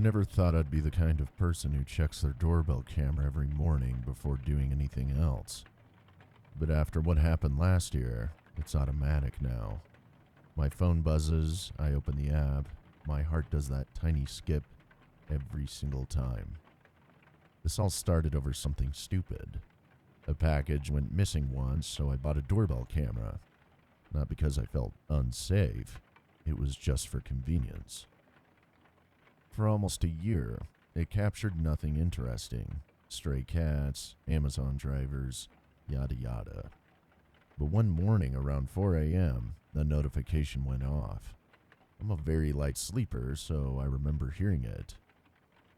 never thought I'd be the kind of person who checks their doorbell camera every morning before doing anything else. But after what happened last year, it's automatic now. My phone buzzes, I open the app, my heart does that tiny skip every single time. This all started over something stupid. A package went missing once, so I bought a doorbell camera. Not because I felt unsafe, it was just for convenience. For almost a year, it captured nothing interesting. Stray cats, Amazon drivers, yada yada. But one morning around 4 a.m., the notification went off. I'm a very light sleeper, so I remember hearing it.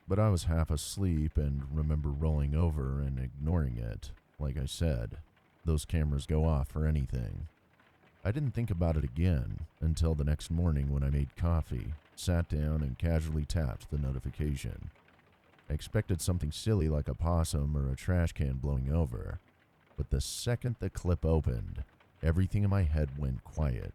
But I was half asleep and remember rolling over and ignoring it. Like I said, those cameras go off for anything. I didn't think about it again until the next morning when I made coffee, sat down and casually tapped the notification. I expected something silly like a possum or a trash can blowing over, but the second the clip opened, everything in my head went quiet.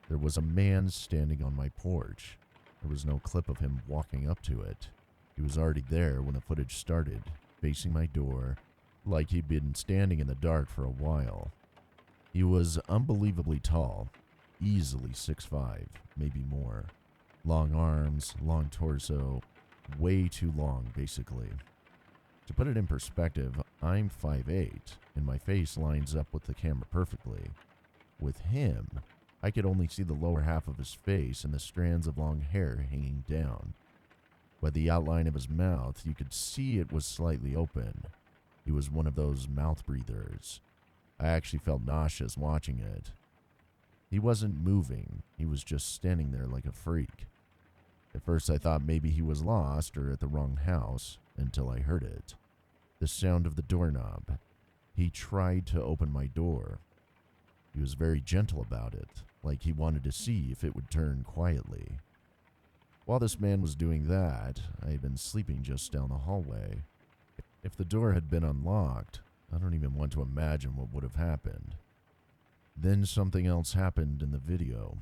There was a man standing on my porch. There was no clip of him walking up to it. He was already there when the footage started, facing my door, like he'd been standing in the dark for a while. He was unbelievably tall, easily 6'5", maybe more. Long arms, long torso, way too long, basically. To put it in perspective, I'm 5'8", and my face lines up with the camera perfectly. With him, I could only see the lower half of his face and the strands of long hair hanging down. By the outline of his mouth, you could see it was slightly open. He was one of those mouth breathers. I actually felt nauseous watching it. He wasn't moving, he was just standing there like a freak. At first I thought maybe he was lost or at the wrong house, until I heard it. The sound of the doorknob. He tried to open my door. He was very gentle about it, like he wanted to see if it would turn quietly. While this man was doing that, I had been sleeping just down the hallway. If the door had been unlocked, I don't even want to imagine what would have happened. Then something else happened in the video.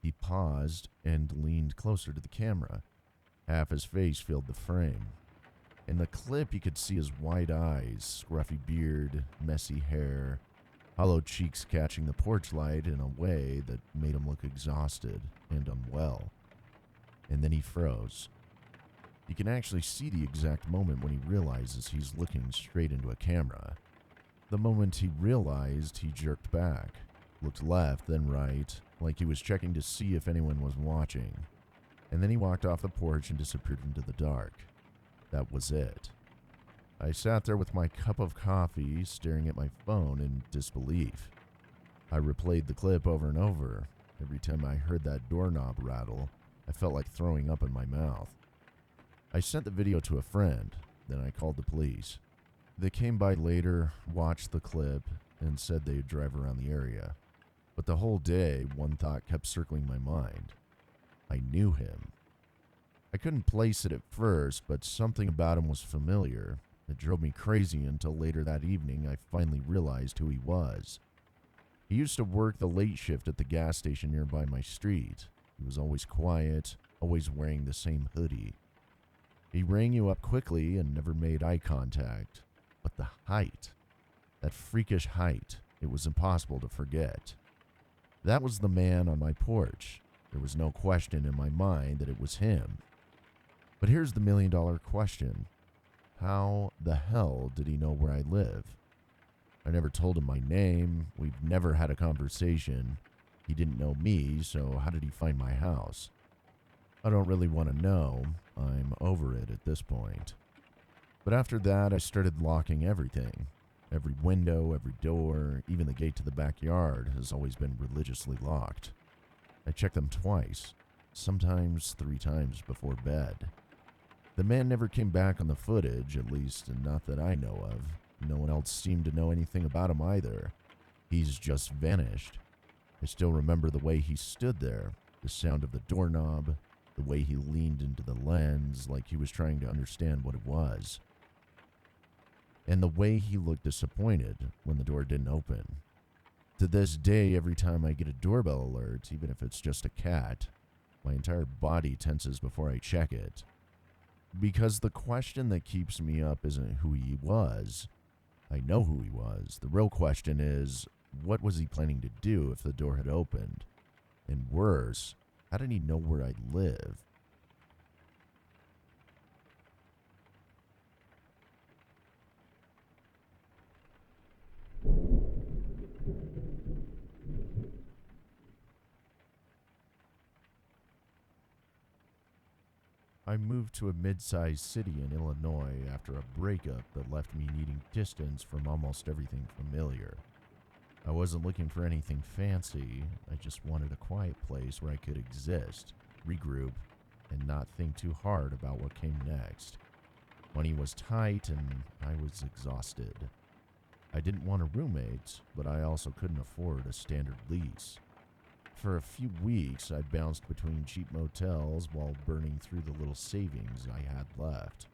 He paused and leaned closer to the camera. Half his face filled the frame. In the clip, you could see his wide eyes, scruffy beard, messy hair, hollow cheeks catching the porch light in a way that made him look exhausted and unwell. And then he froze. You can actually see the exact moment when he realizes he's looking straight into a camera. The moment he realized, he jerked back, looked left, then right, like he was checking to see if anyone was watching. And then he walked off the porch and disappeared into the dark. That was it. I sat there with my cup of coffee, staring at my phone in disbelief. I replayed the clip over and over. Every time I heard that doorknob rattle, I felt like throwing up in my mouth. I sent the video to a friend, then I called the police. They came by later, watched the clip, and said they'd drive around the area. But the whole day, one thought kept circling my mind. I knew him. I couldn't place it at first, but something about him was familiar. It drove me crazy until later that evening I finally realized who he was. He used to work the late shift at the gas station nearby my street. He was always quiet, always wearing the same hoodie. He rang you up quickly and never made eye contact. But the height, that freakish height, it was impossible to forget. That was the man on my porch. There was no question in my mind that it was him. But here's the million-dollar question. How the hell did he know where I live? I never told him my name. We've never had a conversation. He didn't know me, so how did he find my house? I don't really want to know. I'm over it at this point. But after that, I started locking everything. Every window, every door, even the gate to the backyard has always been religiously locked. I check them twice, sometimes 3 times before bed. The man never came back on the footage, at least not that I know of. No one else seemed to know anything about him either. He's just vanished. I still remember the way he stood there, the sound of the doorknob, the way he leaned into the lens like he was trying to understand what it was, and the way he looked disappointed when the door didn't open. To this day, every time I get a doorbell alert, even if it's just a cat, My entire body tenses before I check it. Because the question that keeps me up isn't who he was. I know who he was. The real question is, what was he planning to do if the door had opened? And worse, how did he know where I live? I moved to a mid-sized city in Illinois after a breakup that left me needing distance from almost everything familiar. I wasn't looking for anything fancy, I just wanted a quiet place where I could exist, regroup, and not think too hard about what came next. Money was tight and I was exhausted. I didn't want a roommate, but I also couldn't afford a standard lease. For a few weeks, I bounced between cheap motels while burning through the little savings I had left.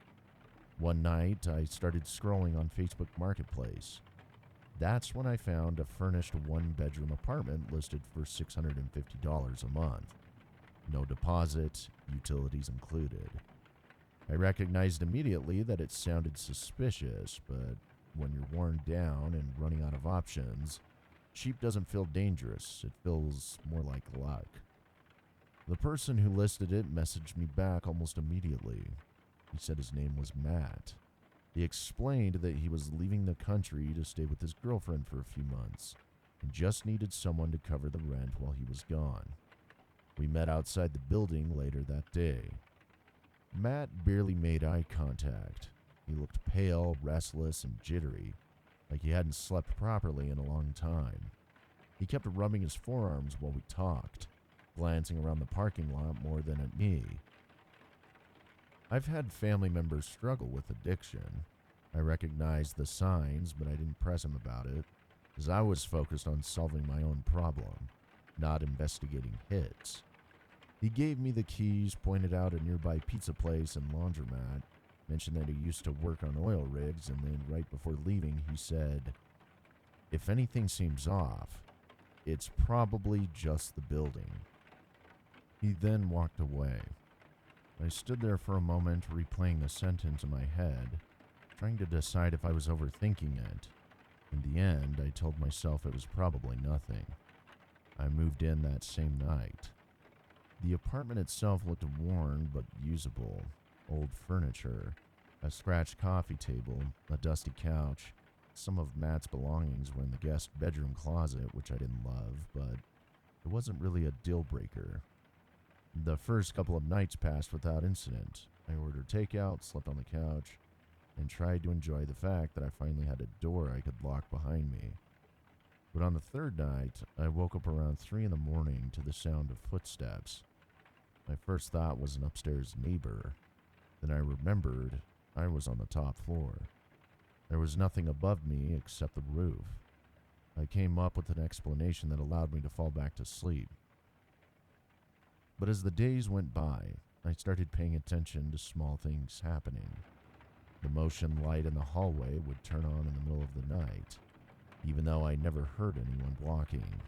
One night, I started scrolling on Facebook Marketplace. That's when I found a furnished one-bedroom apartment listed for $650 a month. No deposit, utilities included. I recognized immediately that it sounded suspicious, but when you're worn down and running out of options, cheap doesn't feel dangerous, it feels more like luck. The person who listed it messaged me back almost immediately. He said his name was Matt. He explained that he was leaving the country to stay with his girlfriend for a few months and just needed someone to cover the rent while he was gone. We met outside the building later that day. Matt barely made eye contact. He looked pale, restless, and jittery, like he hadn't slept properly in a long time. He kept rubbing his forearms while we talked, glancing around the parking lot more than at me. I've had family members struggle with addiction. I recognized the signs, but I didn't press him about it, as I was focused on solving my own problem, not investigating hits. He gave me the keys, pointed out a nearby pizza place and laundromat, mentioned that he used to work on oil rigs, and then right before leaving he said, "If anything seems off, it's probably just the building." He then walked away. I stood there for a moment, replaying the sentence in my head, trying to decide if I was overthinking it. In the end, I told myself it was probably nothing. I moved in that same night. The apartment itself looked worn but usable. Old furniture, a scratched coffee table, a dusty couch. Some of Matt's belongings were in the guest bedroom closet, which I didn't love, but it wasn't really a deal breaker. The first couple of nights passed without incident. I ordered takeout, slept on the couch, and tried to enjoy the fact that I finally had a door I could lock behind me. But on the third night, I woke up around 3 in the morning to the sound of footsteps. My first thought was an upstairs neighbor. Then I remembered I was on the top floor. There was nothing above me except the roof. I came up with an explanation that allowed me to fall back to sleep. But as the days went by, I started paying attention to small things happening. The motion light in the hallway would turn on in the middle of the night, even though I never heard anyone walking.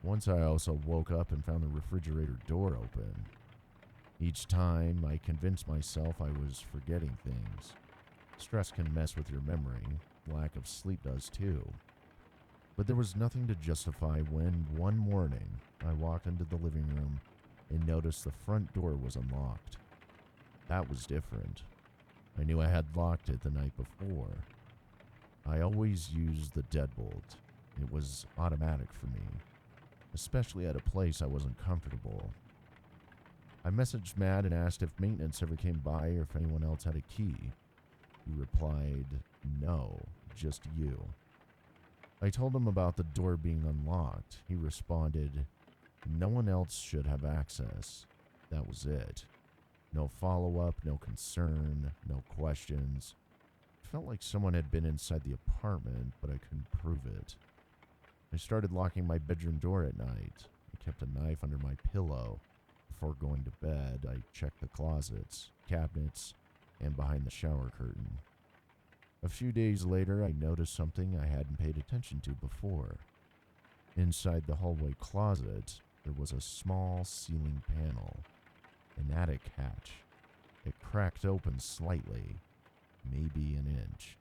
Once I also woke up and found the refrigerator door open. Each time, I convinced myself I was forgetting things. Stress can mess with your memory. Lack of sleep does too. But there was nothing to justify when, one morning, I walked into the living room and noticed the front door was unlocked. That was different. I knew I had locked it the night before. I always used the deadbolt. It was automatic for me, especially at a place I wasn't comfortable. I messaged Matt and asked if maintenance ever came by or if anyone else had a key. He replied, "No, just you." I told him about the door being unlocked. He responded, "No one else should have access." That was it. No follow-up, no concern, no questions. It felt like someone had been inside the apartment, but I couldn't prove it. I started locking my bedroom door at night. I kept a knife under my pillow. Before going to bed, I checked the closets, cabinets, and behind the shower curtain. A few days later, I noticed something I hadn't paid attention to before. Inside the hallway closet, there was a small ceiling panel, an attic hatch. It cracked open slightly, maybe an inch.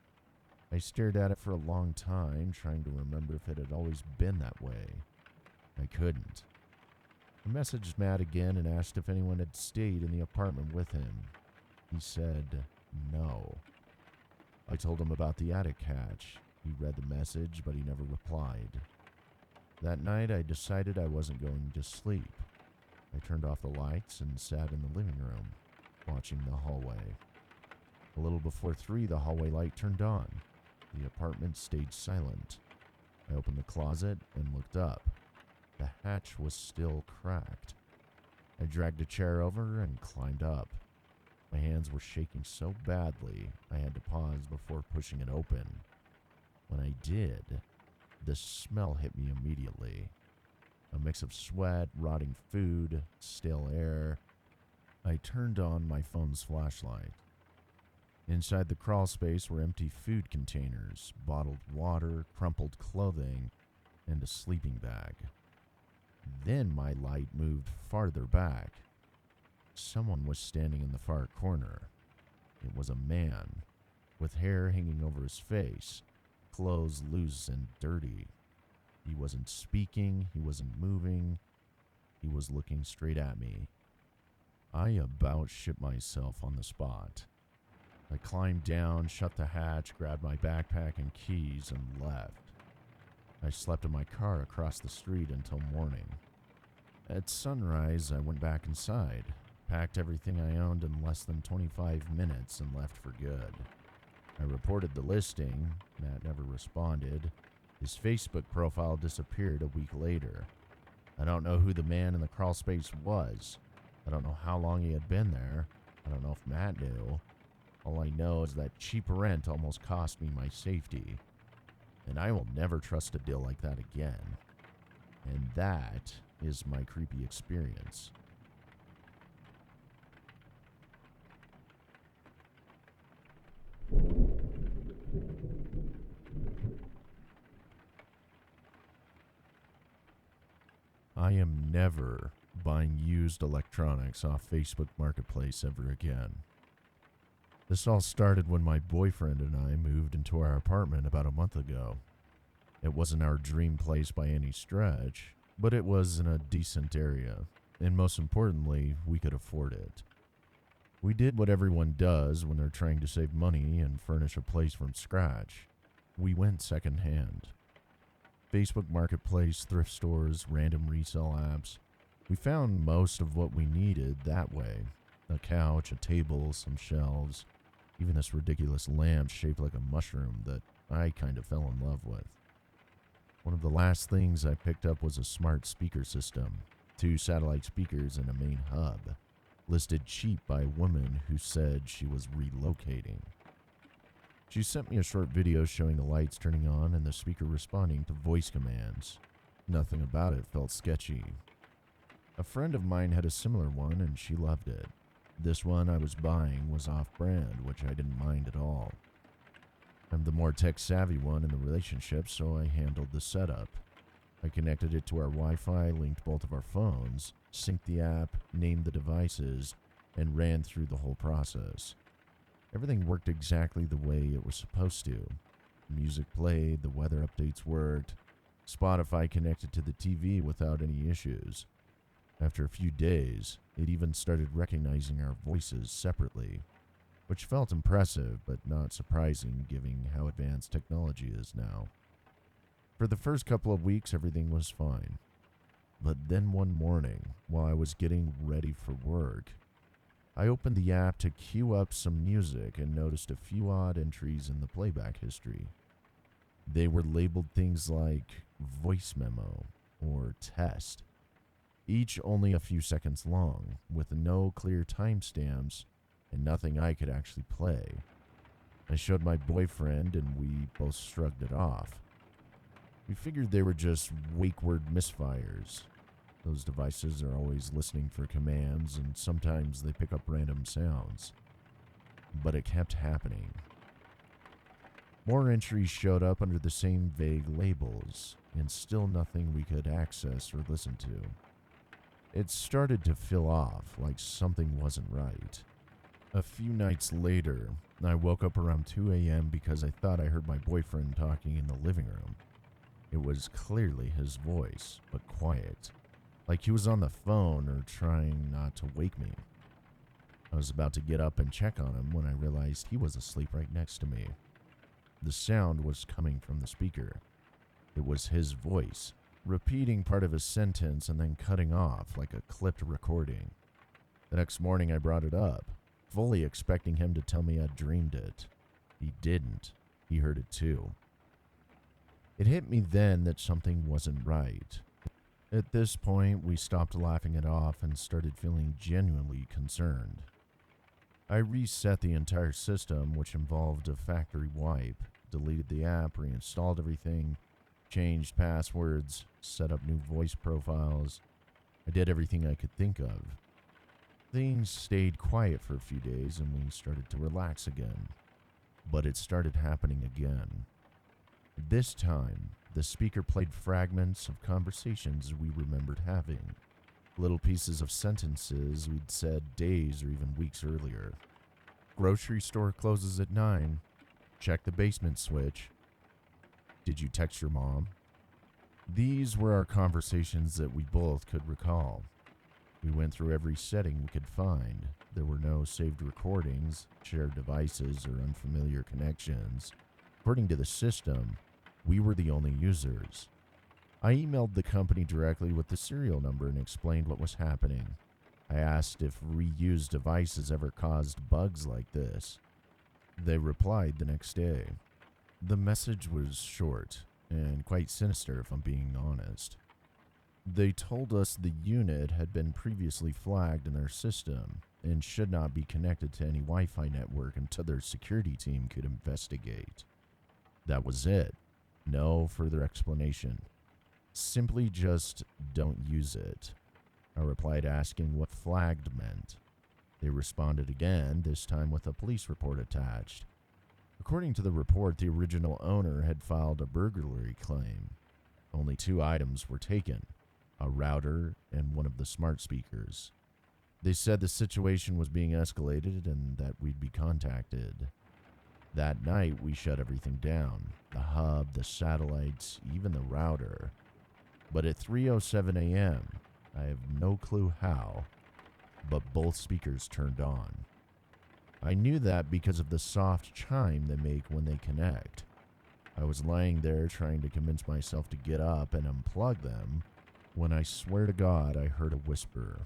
I stared at it for a long time, trying to remember if it had always been that way. I couldn't. I messaged Matt again and asked if anyone had stayed in the apartment with him. He said no. I told him about the attic hatch. He read the message, but he never replied. That night, I decided I wasn't going to sleep. I turned off the lights and sat in the living room, watching the hallway. A little before 3, the hallway light turned on. The apartment stayed silent. I opened the closet and looked up. The hatch was still cracked. I dragged a chair over and climbed up. My hands were shaking so badly, I had to pause before pushing it open. When I did, the smell hit me immediately. A mix of sweat, rotting food, stale air. I turned on my phone's flashlight. Inside the crawl space were empty food containers, bottled water, crumpled clothing, and a sleeping bag. Then my light moved farther back. Someone was standing in the far corner. It was a man, with hair hanging over his face, clothes loose and dirty. He wasn't speaking, he wasn't moving, he was looking straight at me. I about shit myself on the spot. I climbed down, shut the hatch, grabbed my backpack and keys, and left. I slept in my car across the street until morning. At sunrise, I went back inside, packed everything I owned in less than 25 minutes, and left for good. I reported the listing. Matt never responded. His Facebook profile disappeared a week later. I don't know who the man in the crawl space was. I don't know how long he had been there. I don't know if Matt knew. All I know is that cheap rent almost cost me my safety. And I will never trust a deal like that again. And that is my creepy experience. I am never buying used electronics off Facebook Marketplace ever again. This all started when my boyfriend and I moved into our apartment about a month ago. It wasn't our dream place by any stretch, but it was in a decent area, and most importantly, we could afford it. We did what everyone does when they're trying to save money and furnish a place from scratch. We went secondhand. Facebook Marketplace, thrift stores, random resale apps. We found most of what we needed that way. A couch, a table, some shelves, even this ridiculous lamp shaped like a mushroom that I kind of fell in love with. One of the last things I picked up was a smart speaker system, 2 satellite speakers and a main hub, listed cheap by a woman who said she was relocating. She sent me a short video showing the lights turning on and the speaker responding to voice commands. Nothing about it felt sketchy. A friend of mine had a similar one and she loved it. This one I was buying was off-brand, which I didn't mind at all. I'm the more tech-savvy one in the relationship, so I handled the setup. I connected it to our Wi-Fi, linked both of our phones, synced the app, named the devices, and ran through the whole process. Everything worked exactly the way it was supposed to. Music played, the weather updates worked, Spotify connected to the TV without any issues. After a few days, it even started recognizing our voices separately, which felt impressive but not surprising given how advanced technology is now. For the first couple of weeks, everything was fine. But then one morning, while I was getting ready for work, I opened the app to queue up some music and noticed a few odd entries in the playback history. They were labeled things like voice memo or test, each only a few seconds long, with no clear timestamps and nothing I could actually play. I showed my boyfriend and we both shrugged it off. We figured they were just wake-word misfires. Those devices are always listening for commands and sometimes they pick up random sounds. But it kept happening. More entries showed up under the same vague labels, and still nothing we could access or listen to. It started to feel off, like something wasn't right. A few nights later, I woke up around 2 a.m. because I thought I heard my boyfriend talking in the living room. It was clearly his voice, but quiet, like he was on the phone or trying not to wake me. I was about to get up and check on him when I realized he was asleep right next to me. The sound was coming from the speaker. It was his voice, repeating part of a sentence and then cutting off like a clipped recording. The next morning I brought it up, fully expecting him to tell me I'd dreamed it. He didn't. He heard it too. It hit me then that something wasn't right. At this point, we stopped laughing it off and started feeling genuinely concerned. I reset the entire system, which involved a factory wipe, deleted the app, reinstalled everything, changed passwords, set up new voice profiles. I did everything I could think of. Things stayed quiet for a few days and we started to relax again. But it started happening again. This time, the speaker played fragments of conversations we remembered having. Little pieces of sentences we'd said days or even weeks earlier. Grocery store closes at 9. Check the basement switch. Did you text your mom? These were our conversations that we both could recall. We went through every setting we could find. There were no saved recordings, shared devices, or unfamiliar connections. According to the system, we were the only users. I emailed the company directly with the serial number and explained what was happening. I asked if reused devices ever caused bugs like this. They replied the next day. The message was short and quite sinister, if I'm being honest. They told us the unit had been previously flagged in their system and should not be connected to any Wi-Fi network until their security team could investigate. That was it. No further explanation. Simply just don't use it. I replied asking what flagged meant. They responded again, this time with a police report attached. According to the report, the original owner had filed a burglary claim. Only 2 items were taken, a router and one of the smart speakers. They said the situation was being escalated and that we'd be contacted. That night, we shut everything down, the hub, the satellites, even the router. But at 3:07 a.m., I have no clue how, but both speakers turned on. I knew that because of the soft chime they make when they connect. I was lying there trying to convince myself to get up and unplug them when I swear to God I heard a whisper.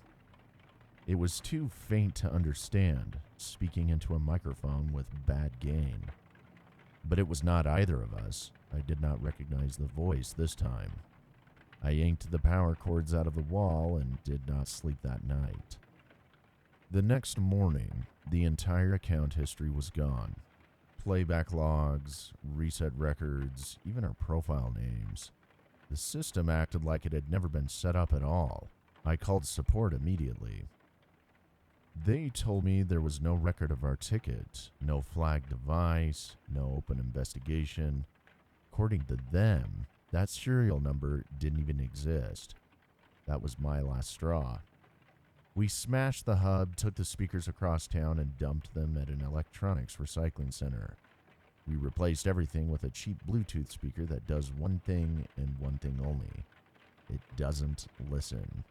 It was too faint to understand, speaking into a microphone with bad gain. But it was not either of us. I did not recognize the voice this time. I yanked the power cords out of the wall and did not sleep that night. The next morning, the entire account history was gone. Playback logs, reset records, even our profile names. The system acted like it had never been set up at all. I called support immediately. They told me there was no record of our ticket, no flagged device, no open investigation. According to them, that serial number didn't even exist. That was my last straw. We smashed the hub, took the speakers across town, and dumped them at an electronics recycling center. We replaced everything with a cheap Bluetooth speaker that does one thing and one thing only. It doesn't listen.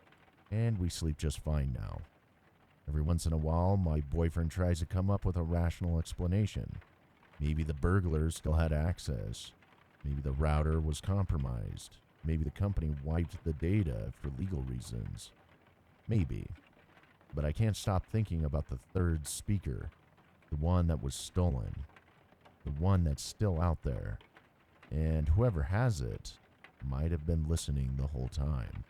And we sleep just fine now. Every once in a while, my boyfriend tries to come up with a rational explanation. Maybe the burglars still had access. Maybe the router was compromised. Maybe the company wiped the data for legal reasons. Maybe. But I can't stop thinking about the third speaker, the one that was stolen, the one that's still out there, and whoever has it might have been listening the whole time.